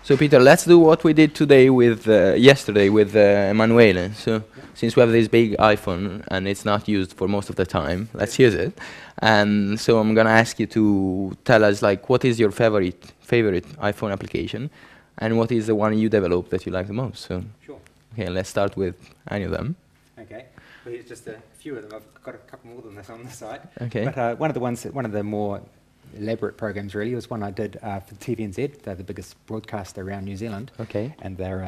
So Peter, let's do what we did today with yesterday with Emanuele. So since we have this big iPhone and it's not used for most of the time, let's use it. And so I'm gonna ask you to tell us like what is your favorite iPhone application, and what is the one you developed that you like the most. So Sure. okay, let's start with any of them. Okay. Well, here's just a few of them. I've got a couple more than this on the site. Okay. But one of the more elaborate programs really was one I did for TVNZ. They're the biggest broadcaster around New Zealand. Okay. And they're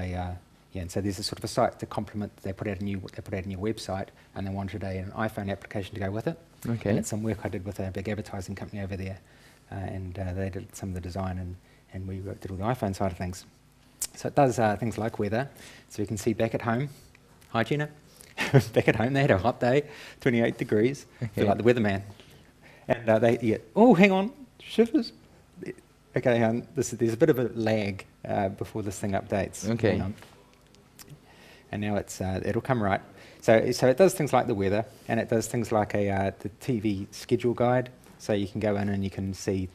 and so there's a sort of a site to complement. They put out a new website, and they wanted an iPhone application to go with it. Okay. And it's some work I did with a big advertising company over there, and they did some of the design, and we did all the iPhone side of things. So it does things like weather. So you can see back at home. Hi, Gina. Back at home, they had a hot day, 28 degrees. Okay. Feel like the weatherman. And oh, hang on, shivers. Okay, there's a bit of a lag before this thing updates. Okay. Hang on. And now it'll come right. So it does things like the weather, and it does things like the TV schedule guide. So you can go in and you can see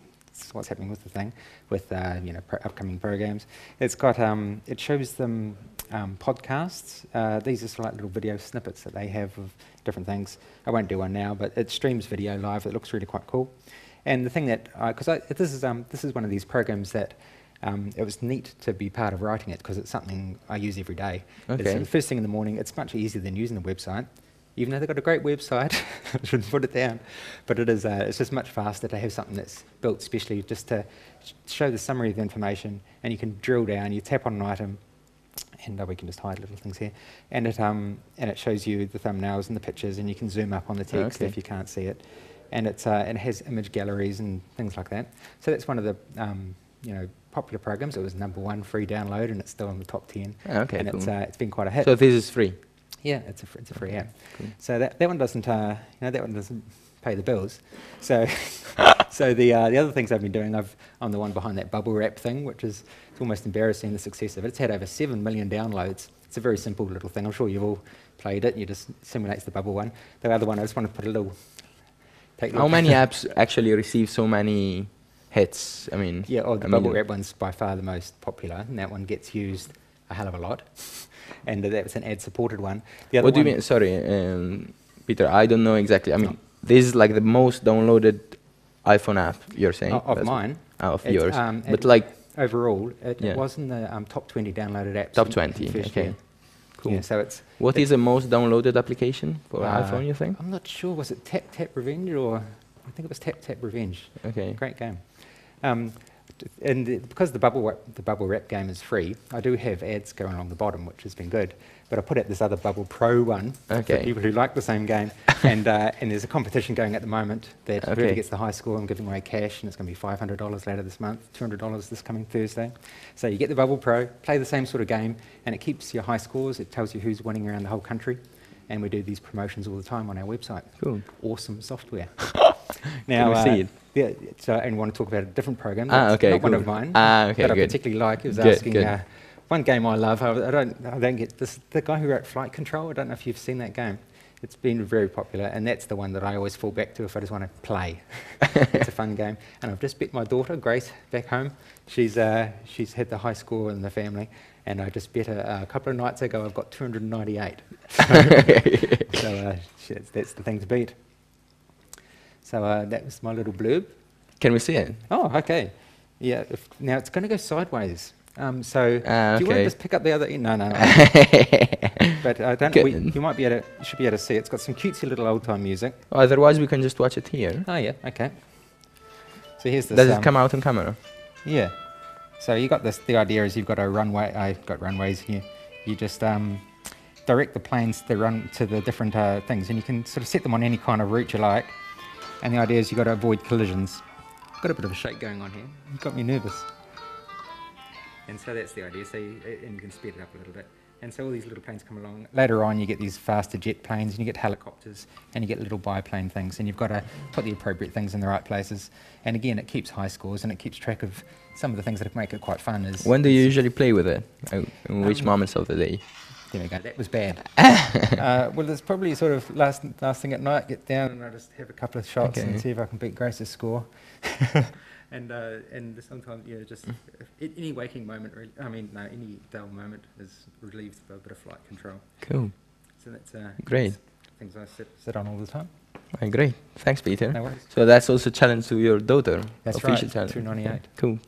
what's happening with the thing, with upcoming programs. It's got it shows them podcasts. These are sort of like little video snippets that they have of different things. I won't do one now, but it streams video live. It looks really quite cool. And the thing that, this is one of these programs that it was neat to be part of writing it, because it's something I use every day. Okay. It's the first thing in the morning. It's much easier than using the website. Even though they've got a great website, I shouldn't put it down, but it's just much faster to have something that's built specially just to show the summary of the information, and you can drill down, you tap on an item, and we can just hide little things here, and it shows you the thumbnails and the pictures, and you can zoom up on the text if you can't see it, and it has image galleries and things like that. So that's one of the popular programs. It was #1 free download, and it's still in the top 10. Okay, and cool. it's been quite a hit. So this is free. Yeah, it's a free app. Cool. So that one doesn't pay the bills. So the other things I've been doing, I'm the one behind that bubble wrap thing, which is it's almost embarrassing, the success of it. It's had over 7 million downloads. It's a very simple little thing. I'm sure you've all played it. You just simulates the bubble one. The other one, I just want to put a little. How many apps actually receive so many hits? I mean, yeah, the bubble wrap one's by far the most popular, and that one gets used a hell of a lot. And that's an ad-supported one. What do you mean? Sorry, Peter, I don't know exactly. I mean, this is like the most downloaded iPhone app, you're saying? Of mine. Of yours. But like... Overall, it was in the top 20 downloaded apps. Top 20, okay. Year. Cool. Yeah, so it's... What is the most downloaded application for iPhone, you think? I'm not sure. Was it Tap Tap Revenge, or... I think it was Tap Tap Revenge. Okay. Great game. And because the bubble wrap game is free, I do have ads going along the bottom, which has been good. But I put out this other Bubble Pro one for people who like the same game. And there's a competition going at the moment that whoever gets the high score, I'm giving away cash, and it's going to be $500 later this month, $200 this coming Thursday. So you get the Bubble Pro, play the same sort of game, and it keeps your high scores. It tells you who's winning around the whole country. And we do these promotions all the time on our website. Cool. Awesome software. Now, can we see it? Yeah, so I want to talk about a different program. Okay, not cool. one of mine. Okay, that I good. particularly like. It was Good, asking good. one game I love. I don't get this. The guy who wrote Flight Control. I don't know if you've seen that game. It's been very popular, and that's the one that I always fall back to if I just want to play. It's a fun game, and I've just bet my daughter Grace back home. She's had the high score in the family, and I just bet her a couple of nights ago. I've got 298. So that's the thing to beat. So that was my little blurb. Can we see it? Oh, okay. Yeah. Now it's going to go sideways. Do you want to just pick up the other end? No. But I don't. You might be able to. You should be able to see it. It's got some cutesy little old-time music. Otherwise, we can just watch it here. Oh yeah. Okay. So here's this. Does it come out on camera? Yeah. So you got this. The idea is you've got a runway. I've got runways here. You just direct the planes to run to the different things, and you can sort of set them on any kind of route you like. And the idea is you've got to avoid collisions. Got a bit of a shake going on here. It got me nervous. And so that's the idea. So and you can speed it up a little bit. And so all these little planes come along. Later on, you get these faster jet planes, and you get helicopters, and you get little biplane things. And you've got to put the appropriate things in the right places. And again, it keeps high scores, and it keeps track of some of the things that make it quite fun. When do you usually play with it? In which moments of the day? There we go. That was bad. Well, it's probably sort of last thing at night. Get down and I just have a couple of shots and see if I can beat Grace's score. And sometimes, yeah, just any waking moment. Any dull moment is relieved by a bit of flight control. Cool. So that's great. Things I sit on all the time. Great. Thanks, Peter. No worries. So that's also a challenge to your daughter. That's official right. challenge. 298. Cool.